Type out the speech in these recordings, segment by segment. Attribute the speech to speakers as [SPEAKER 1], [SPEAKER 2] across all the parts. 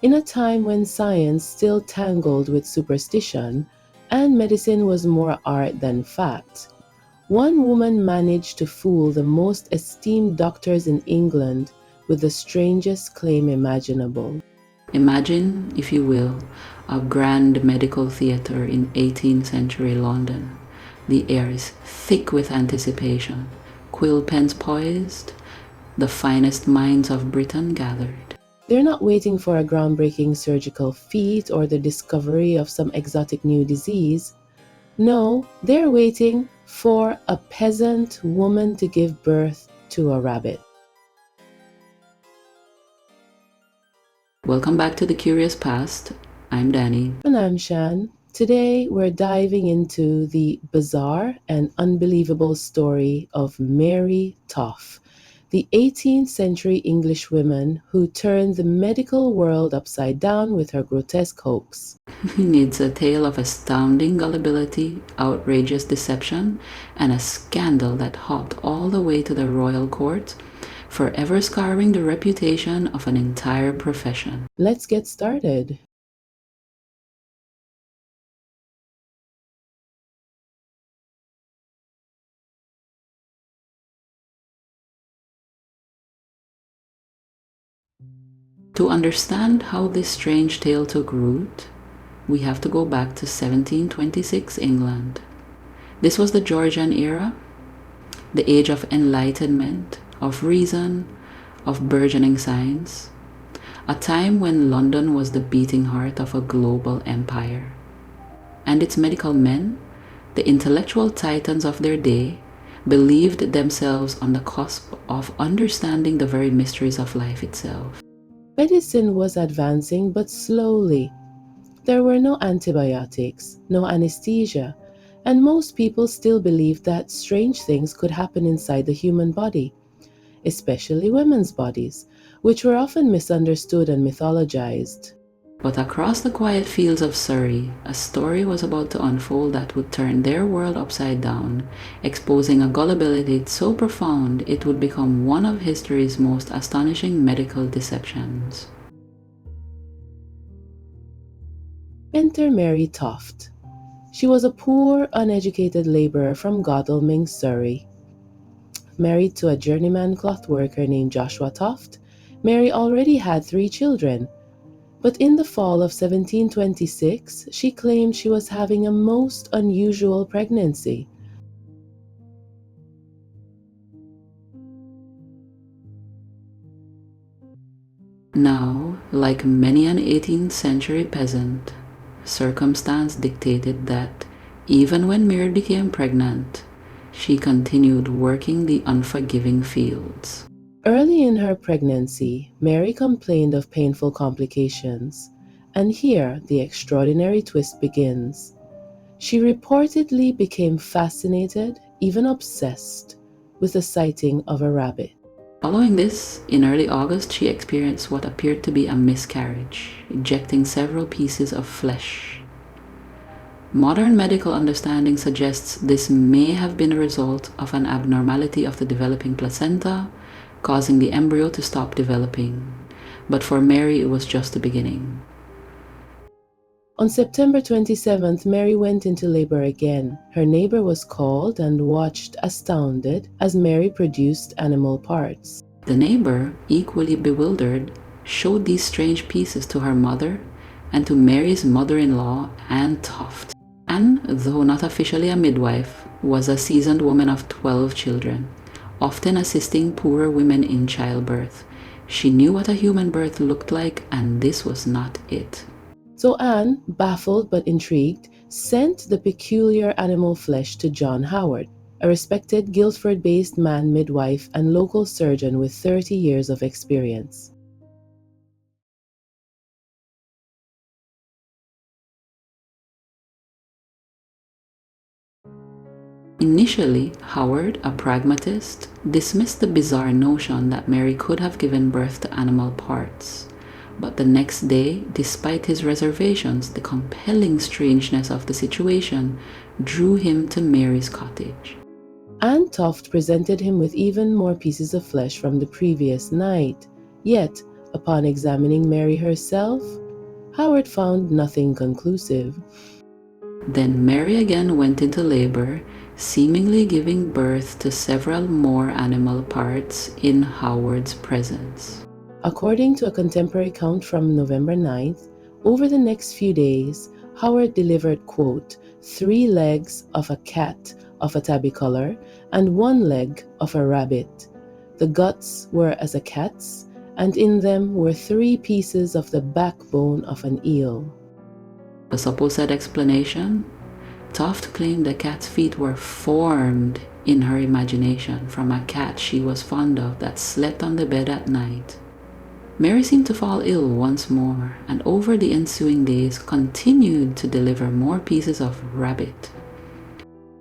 [SPEAKER 1] In a time when science still tangled with superstition and medicine was more art than fact, one woman managed to fool the most esteemed doctors in England with the strangest claim imaginable.
[SPEAKER 2] Imagine, if you will, a grand medical theatre in 18th century London. The air is thick with anticipation, quill pens poised, the finest minds of Britain gathered.
[SPEAKER 1] They're not waiting for a groundbreaking surgical feat or the discovery of some exotic new disease. No, they're waiting for a peasant woman to give birth to a rabbit.
[SPEAKER 2] Welcome back to The Curious Past. I'm Danny.
[SPEAKER 1] And I'm Shan. Today we're diving into the bizarre and unbelievable story of Mary Toft, the 18th century Englishwoman who turned the medical world upside down with her grotesque hoax.
[SPEAKER 2] He needs a tale of astounding gullibility, outrageous deception, and a scandal that hopped all the way to the royal court, forever scarring the reputation of an entire profession.
[SPEAKER 1] Let's get started.
[SPEAKER 2] To understand how this strange tale took root, we have to go back to 1726 England. This was the Georgian era, the age of enlightenment, of reason, of burgeoning science, a time when London was the beating heart of a global empire. And its medical men, the intellectual titans of their day, believed themselves on the cusp of understanding the very mysteries of life itself.
[SPEAKER 1] Medicine was advancing, but slowly. There were no antibiotics, no anesthesia, and most people still believed that strange things could happen inside the human body, especially women's bodies, which were often misunderstood and mythologized.
[SPEAKER 2] But across the quiet fields of Surrey, a story was about to unfold that would turn their world upside down, exposing a gullibility so profound it would become one of history's most astonishing medical deceptions.
[SPEAKER 1] Enter Mary Toft. She was a poor, uneducated laborer from Godalming, Surrey. Married to a journeyman cloth worker named Joshua Toft, Mary already had 3 children. But in the fall of 1726, she claimed she was having a most unusual pregnancy.
[SPEAKER 2] Now, like many an 18th century peasant, circumstance dictated that even when Mary became pregnant, she continued working the unforgiving fields.
[SPEAKER 1] Early in her pregnancy, Mary complained of painful complications, and here the extraordinary twist begins. She reportedly became fascinated, even obsessed, with the sighting of a rabbit.
[SPEAKER 2] Following this, in early August, she experienced what appeared to be a miscarriage, ejecting several pieces of flesh. Modern medical understanding suggests this may have been a result of an abnormality of the developing placenta, causing the embryo to stop developing. But for Mary, it was just the beginning.
[SPEAKER 1] On September 27th, Mary went into labor again. Her neighbor was called and watched astounded as Mary produced animal parts.
[SPEAKER 2] The neighbor, equally bewildered, showed these strange pieces to her mother and to Mary's mother-in-law, Anne Toft. Anne, though not officially a midwife, was a seasoned woman of 12 children, often assisting poorer women in childbirth. She knew what a human birth looked like, and this was not it.
[SPEAKER 1] So Anne, baffled but intrigued, sent the peculiar animal flesh to John Howard, a respected Guildford-based man midwife and local surgeon with 30 years of experience.
[SPEAKER 2] Initially, Howard, a pragmatist, dismissed the bizarre notion that Mary could have given birth to animal parts. But the next day, despite his reservations, the compelling strangeness of the situation drew him to Mary's cottage.
[SPEAKER 1] Anne Toft presented him with even more pieces of flesh from the previous night. Yet, Upon examining Mary herself, Howard found nothing conclusive.
[SPEAKER 2] Then Mary again went into labor, seemingly giving birth to several more animal parts in Howard's presence.
[SPEAKER 1] According to a contemporary account from November 9th, over the next few days, Howard delivered, quote, 3 legs of a cat of a tabby color and 1 leg of a rabbit. The guts were as a cat's, and in them were 3 pieces of the backbone of an eel.
[SPEAKER 2] The supposed explanation? Toft claimed the cat's feet were formed in her imagination from a cat she was fond of that slept on the bed at night. Mary seemed to fall ill once more, and over the ensuing days continued to deliver more pieces of rabbit.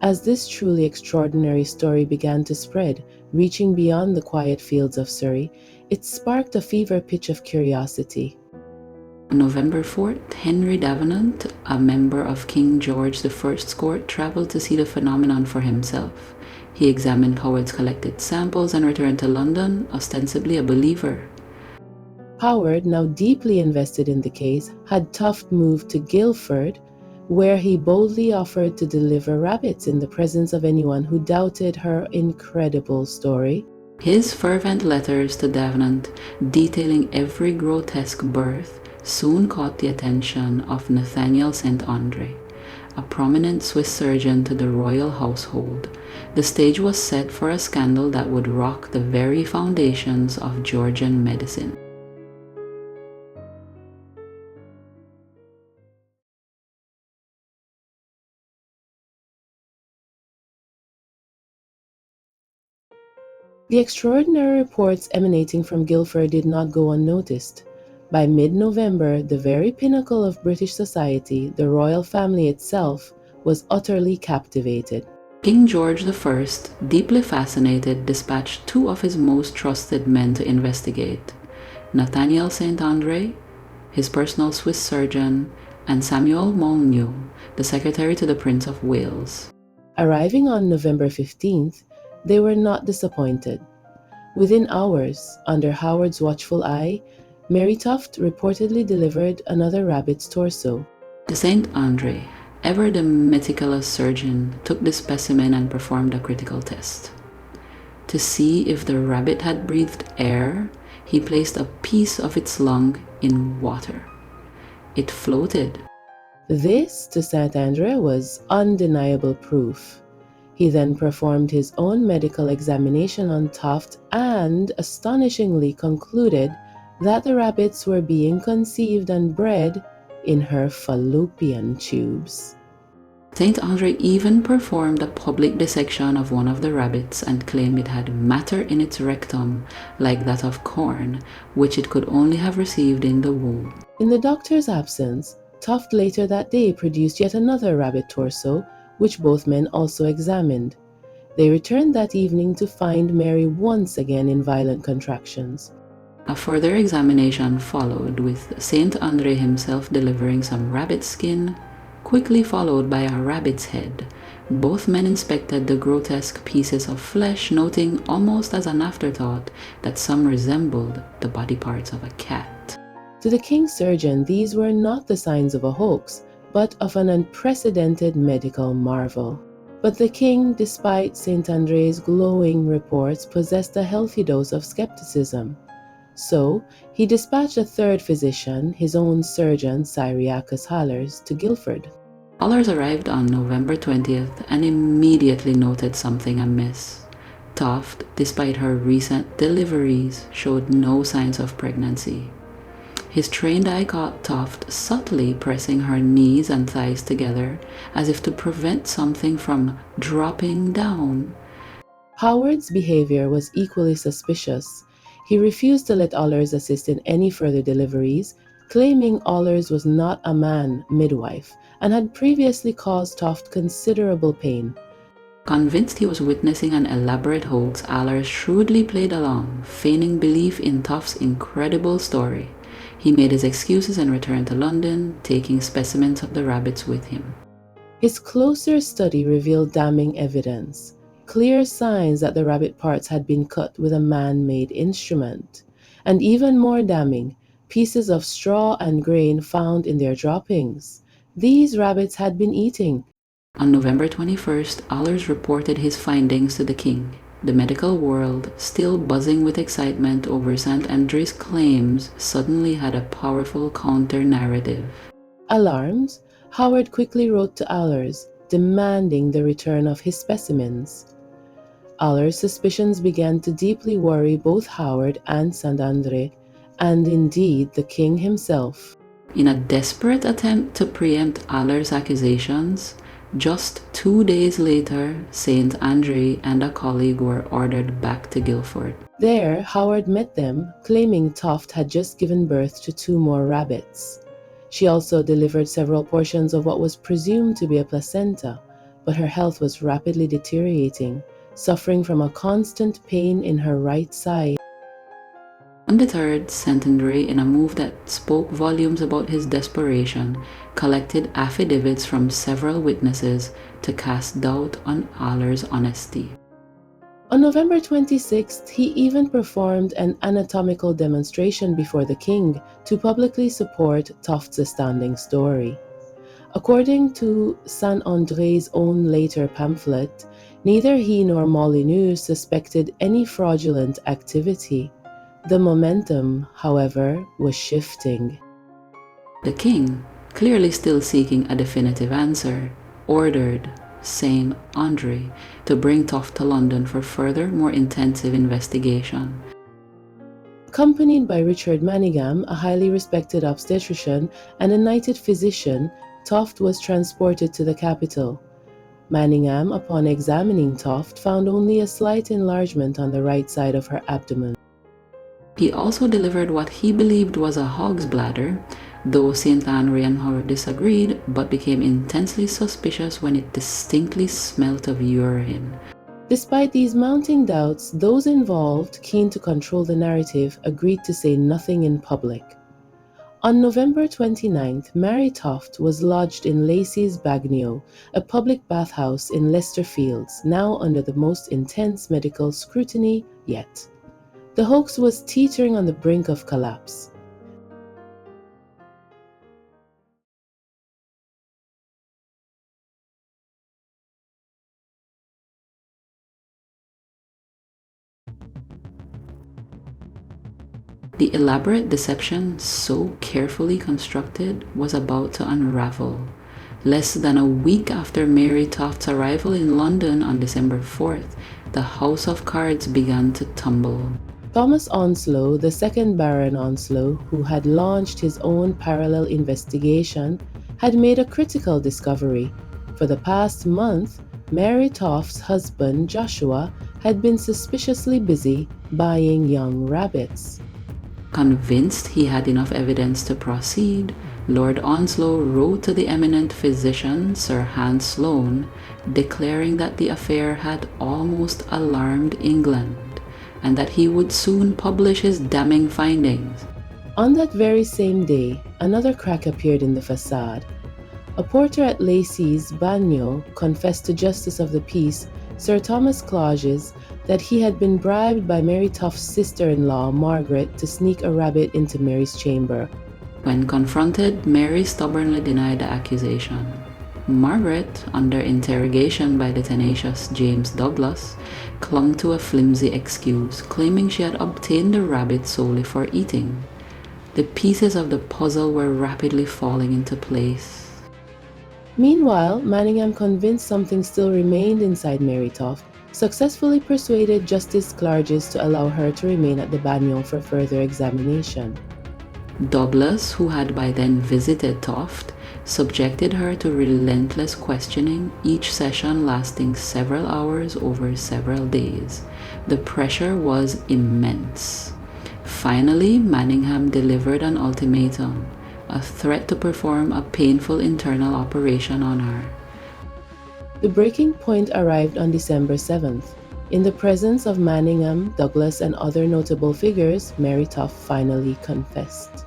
[SPEAKER 1] As this truly extraordinary story began to spread, reaching beyond the quiet fields of Surrey, it sparked a fever pitch of curiosity.
[SPEAKER 2] On November 4th, Henry Davenant, a member of King George I's court, traveled to see the phenomenon for himself. He examined Howard's collected samples and returned to London, ostensibly a believer.
[SPEAKER 1] Howard, now deeply invested in the case, had Toft moved to Guildford, where he boldly offered to deliver rabbits in the presence of anyone who doubted her incredible story.
[SPEAKER 2] His fervent letters to Davenant, detailing every grotesque birth, soon caught the attention of Nathaniel St. Andre, a prominent Swiss surgeon to the royal household. The stage was set for a scandal that would rock the very foundations of Georgian medicine.
[SPEAKER 1] The extraordinary reports emanating from Guildford did not go unnoticed. By mid-November, the very pinnacle of British society, the royal family itself, was utterly captivated.
[SPEAKER 2] King George I, deeply fascinated, dispatched 2 of his most trusted men to investigate: Nathaniel St. Andre, his personal Swiss surgeon, and Samuel Molyneux, the secretary to the Prince of Wales.
[SPEAKER 1] Arriving on November 15th, they were not disappointed. Within hours, under Howard's watchful eye, Mary Toft reportedly delivered another rabbit's torso.
[SPEAKER 2] The St. Andre, ever the meticulous surgeon, took the specimen and performed a critical test. To see if the rabbit had breathed air, he placed a piece of its lung in water. It floated.
[SPEAKER 1] This, to St. Andre, was undeniable proof. He then performed his own medical examination on Toft and astonishingly concluded that the rabbits were being conceived and bred in her fallopian tubes.
[SPEAKER 2] St. Andre even performed a public dissection of one of the rabbits and claimed it had matter in its rectum, like that of corn, which it could only have received in the womb.
[SPEAKER 1] In the doctor's absence, Toft later that day produced yet another rabbit torso, which both men also examined. They returned that evening to find Mary once again in violent contractions.
[SPEAKER 2] A further examination followed, with St. Andre himself delivering some rabbit skin, quickly followed by a rabbit's head. Both men inspected the grotesque pieces of flesh, noting almost as an afterthought that some resembled the body parts of a cat.
[SPEAKER 1] To the king's surgeon, these were not the signs of a hoax, but of an unprecedented medical marvel. But the king, despite St. Andre's glowing reports, possessed a healthy dose of skepticism. So, he dispatched a third physician, his own surgeon, Cyriacus Hallers, to Guildford.
[SPEAKER 2] Hallers arrived on November 20th and immediately noted something amiss. Toft, despite her recent deliveries, showed no signs of pregnancy. His trained eye caught Toft subtly pressing her knees and thighs together as if to prevent something from dropping down.
[SPEAKER 1] Howard's behavior was equally suspicious. He refused to let Allers assist in any further deliveries, claiming Allers was not a man midwife and had previously caused Toft considerable pain.
[SPEAKER 2] Convinced he was witnessing an elaborate hoax, Allers shrewdly played along, feigning belief in Toft's incredible story. He made his excuses and returned to London, taking specimens of the rabbits with him.
[SPEAKER 1] His closer study revealed damning evidence, clear signs that the rabbit parts had been cut with a man-made instrument. And even more damning, pieces of straw and grain found in their droppings. These rabbits had been eating.
[SPEAKER 2] On November 21st, Allers reported his findings to the king. The medical world, still buzzing with excitement over St. Andre's claims, suddenly had a powerful counter-narrative.
[SPEAKER 1] Alarmed, Howard quickly wrote to Allers, demanding the return of his specimens. Allers' suspicions began to deeply worry both Howard and St. Andre, and indeed the king himself.
[SPEAKER 2] In a desperate attempt to preempt Allers' accusations, just 2 days later, St. Andre and a colleague were ordered back to Guildford.
[SPEAKER 1] There, Howard met them, claiming Toft had just given birth to 2 more rabbits. She also delivered several portions of what was presumed to be a placenta, but her health was rapidly deteriorating, suffering from a constant pain in her right side.
[SPEAKER 2] Undeterred, St. Andre, in a move that spoke volumes about his desperation, collected affidavits from several witnesses to cast doubt on Allers' honesty.
[SPEAKER 1] On November 26th, he even performed an anatomical demonstration before the king to publicly support Toft's astounding story. According to St. Andre's own later pamphlet, neither he nor Molyneux suspected any fraudulent activity. The momentum, however, was shifting.
[SPEAKER 2] The king, clearly still seeking a definitive answer, ordered St. Andre to bring Toft to London for further, more intensive investigation.
[SPEAKER 1] Accompanied by Richard Manningham, a highly respected obstetrician and a knighted physician, Toft was transported to the capital. Manningham, upon examining Toft, found only a slight enlargement on the right side of her abdomen.
[SPEAKER 2] He also delivered what he believed was a hog's bladder, though St. Andre and Howard disagreed, but became intensely suspicious when it distinctly smelt of urine.
[SPEAKER 1] Despite these mounting doubts, those involved, keen to control the narrative, agreed to say nothing in public. On November 29th, Mary Toft was lodged in Lacey's Bagnio, a public bathhouse in Leicester Fields, now under the most intense medical scrutiny yet. The hoax was teetering on the brink of collapse.
[SPEAKER 2] The elaborate deception, so carefully constructed, was about to unravel. Less than a week after Mary Toft's arrival in London on December 4th, the house of cards began to tumble.
[SPEAKER 1] Thomas Onslow, the second Baron Onslow, who had launched his own parallel investigation, had made a critical discovery. For the past month, Mary Toft's husband, Joshua, had been suspiciously busy buying young rabbits.
[SPEAKER 2] Convinced he had enough evidence to proceed, Lord Onslow wrote to the eminent physician Sir Hans Sloane, declaring that the affair had almost alarmed England, and that he would soon publish his damning findings.
[SPEAKER 1] On that very same day, another crack appeared in the facade. A porter at Lacey's Bagnio confessed to Justice of the Peace Sir Thomas Clauges that he had been bribed by Mary Toft's sister-in-law, Margaret, to sneak a rabbit into Mary's chamber.
[SPEAKER 2] When confronted, Mary stubbornly denied the accusation. Margaret, under interrogation by the tenacious James Douglas, clung to a flimsy excuse, claiming she had obtained the rabbit solely for eating. The pieces of the puzzle were rapidly falling into place.
[SPEAKER 1] Meanwhile, Manningham, convinced something still remained inside Mary Toft, successfully persuaded Justice Clarges to allow her to remain at the Bagnio for further examination.
[SPEAKER 2] Douglas, who had by then visited Toft, subjected her to relentless questioning, each session lasting several hours over several days. The pressure was immense. Finally, Manningham delivered an ultimatum, a threat to perform a painful internal operation on her.
[SPEAKER 1] The breaking point arrived on December 7th. In the presence of Manningham, Douglas, and other notable figures, Mary Toft finally confessed.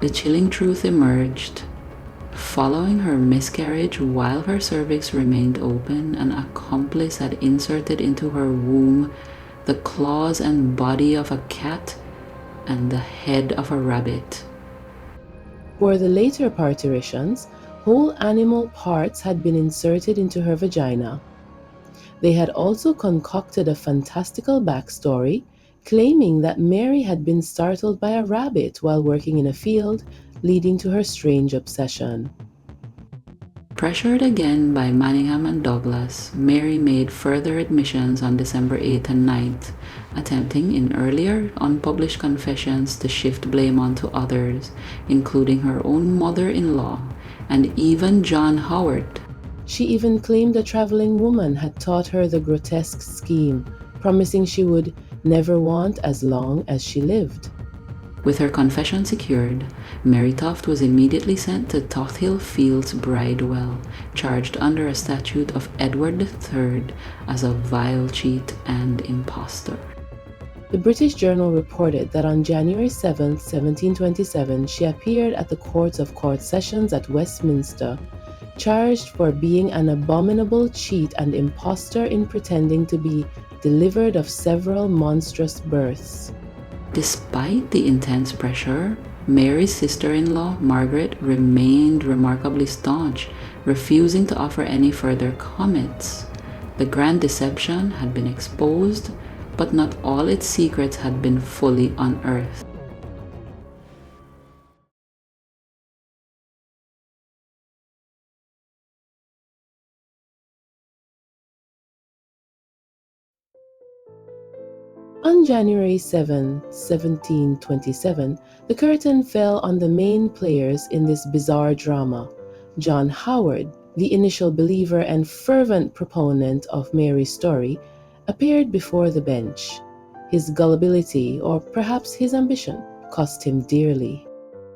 [SPEAKER 2] The chilling truth emerged. Following her miscarriage while her cervix remained open, an accomplice had inserted into her womb the claws and body of a cat and the head of a rabbit.
[SPEAKER 1] For the later parturitions, whole animal parts had been inserted into her vagina. They had also concocted a fantastical backstory, claiming that Mary had been startled by a rabbit while working in a field, leading to her strange obsession.
[SPEAKER 2] Pressured again by Manningham and Douglas, Mary made further admissions on December 8th and 9th, attempting in earlier unpublished confessions to shift blame onto others, including her own mother-in-law and even John Howard.
[SPEAKER 1] She even claimed a traveling woman had taught her the grotesque scheme, promising she would never want as long as she lived.
[SPEAKER 2] With her confession secured, Mary Toft was immediately sent to Tothill Fields Bridewell, charged under a statute of Edward III as a vile cheat and impostor.
[SPEAKER 1] The British Journal reported that on January 7, 1727, she appeared at the Court of Court Sessions at Westminster, charged for being an abominable cheat and impostor in pretending to be delivered of several monstrous births.
[SPEAKER 2] Despite the intense pressure, Mary's sister-in-law, Margaret, remained remarkably staunch, refusing to offer any further comments. The grand deception had been exposed, but not all its secrets had been fully unearthed.
[SPEAKER 1] On January 7, 1727, the curtain fell on the main players in this bizarre drama. John Howard, the initial believer and fervent proponent of Mary's story, appeared before the bench. His gullibility, or perhaps his ambition, cost him dearly.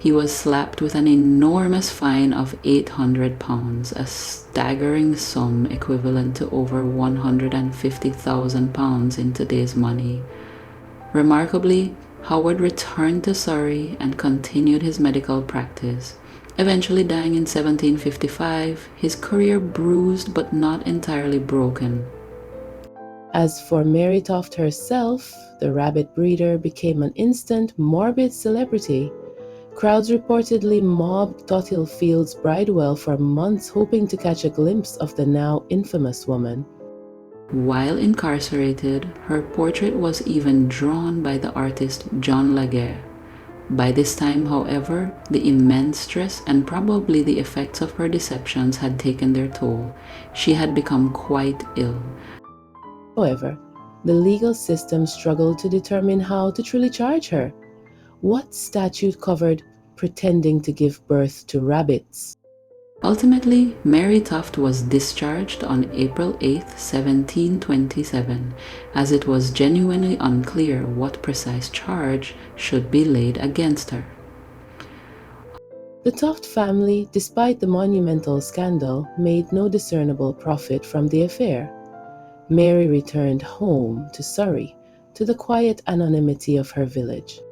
[SPEAKER 2] He was slapped with an enormous fine of £800, a staggering sum equivalent to over £150,000 in today's money. Remarkably, Howard returned to Surrey and continued his medical practice, eventually dying in 1755, his career bruised but not entirely broken.
[SPEAKER 1] As for Mary Toft herself, the rabbit breeder became an instant morbid celebrity. Crowds reportedly mobbed Tothill Fields Bridewell for months, hoping to catch a glimpse of the now infamous woman.
[SPEAKER 2] While incarcerated, her portrait was even drawn by the artist John Laguerre. By this time, however, the immense stress and probably the effects of her deceptions had taken their toll. She had become quite ill.
[SPEAKER 1] However, the legal system struggled to determine how to truly charge her. What statute covered pretending to give birth to rabbits?
[SPEAKER 2] Ultimately, Mary Toft was discharged on April 8, 1727, as it was genuinely unclear what precise charge should be laid against her.
[SPEAKER 1] The Toft family, despite the monumental scandal, made no discernible profit from the affair. Mary returned home to Surrey, to the quiet anonymity of her village.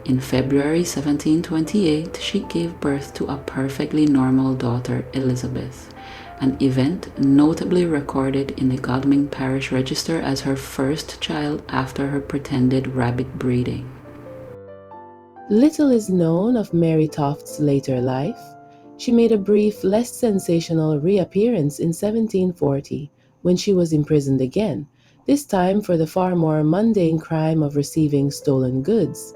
[SPEAKER 2] In February 1728, she gave birth to a perfectly normal daughter, Elizabeth, an event notably recorded in the Godalming Parish Register as her first child after her pretended rabbit breeding.
[SPEAKER 1] Little is known of Mary Toft's later life. She made a brief, less sensational reappearance in 1740, when she was imprisoned again, this time for the far more mundane crime of receiving stolen goods.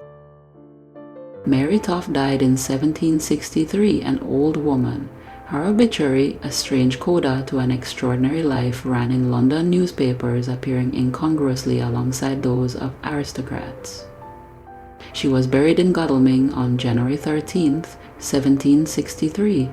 [SPEAKER 2] Mary Toft died in 1763, an old woman. Her obituary, a strange coda to an extraordinary life, ran in London newspapers, appearing incongruously alongside those of aristocrats. She was buried in Godalming on January 13, 1763.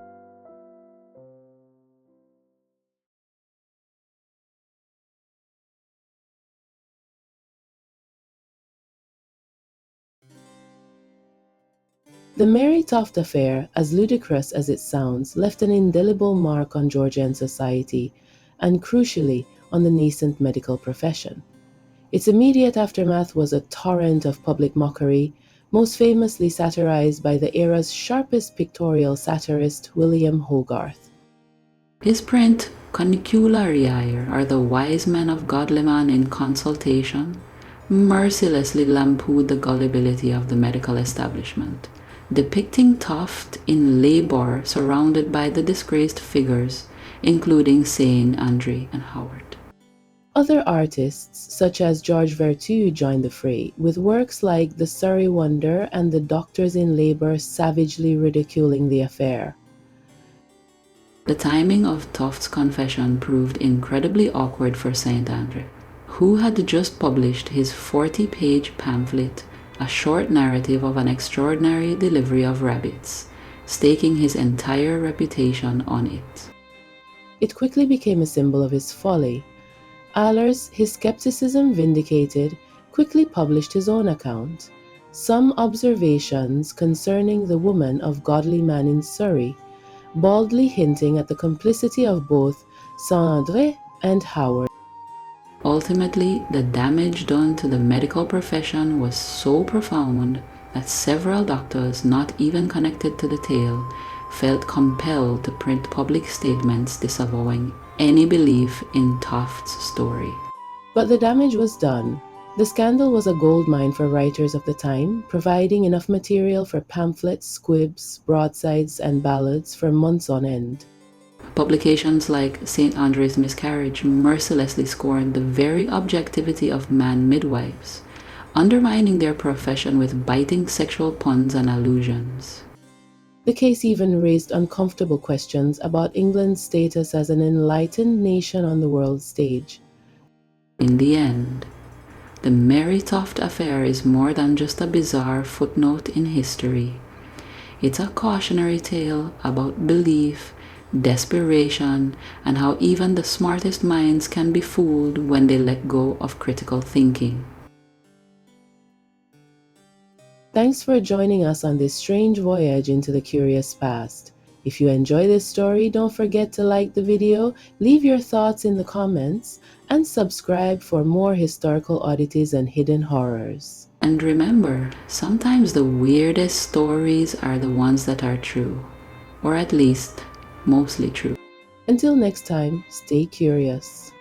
[SPEAKER 1] The Mary Toft affair, as ludicrous as it sounds, left an indelible mark on Georgian society and, crucially, on the nascent medical profession. Its immediate aftermath was a torrent of public mockery, most famously satirized by the era's sharpest pictorial satirist, William Hogarth.
[SPEAKER 2] His print, Connicularii, are the wise men of Godleman in consultation, mercilessly lampooned the gullibility of the medical establishment, depicting Toft in labor surrounded by the disgraced figures, including Shan, Andre, and Howard.
[SPEAKER 1] Other artists, such as George Vertu, joined the fray, with works like The Surrey Wonder and The Doctors in Labour savagely ridiculing the affair.
[SPEAKER 2] The timing of Toft's confession proved incredibly awkward for St. Andre, who had just published his 40-page pamphlet, a short narrative of an extraordinary delivery of rabbits, staking his entire reputation on it.
[SPEAKER 1] It quickly became a symbol of his folly. Ahlers, his skepticism vindicated, quickly published his own account, Some Observations Concerning the Woman of Godly Man in Surrey, baldly hinting at the complicity of both St. Andre and Howard.
[SPEAKER 2] Ultimately, the damage done to the medical profession was so profound that several doctors, not even connected to the tale, felt compelled to print public statements disavowing any belief in Toft's story.
[SPEAKER 1] But the damage was done. The scandal was a goldmine for writers of the time, providing enough material for pamphlets, squibs, broadsides, and ballads for months on end.
[SPEAKER 2] Publications like St. Andre's Miscarriage mercilessly scorned the very objectivity of man midwives, undermining their profession with biting sexual puns and allusions.
[SPEAKER 1] The case even raised uncomfortable questions about England's status as an enlightened nation on the world stage.
[SPEAKER 2] In the end, the Mary Toft affair is more than just a bizarre footnote in history. It's a cautionary tale about belief, desperation, and how even the smartest minds can be fooled when they let go of critical thinking.
[SPEAKER 1] Thanks for joining us on this strange voyage into the curious past. If you enjoy this story, don't forget to like the video, leave your thoughts in the comments, and subscribe for more historical oddities and hidden horrors.
[SPEAKER 2] And remember, sometimes the weirdest stories are the ones that are true, or at least mostly true.
[SPEAKER 1] Until next time, stay curious.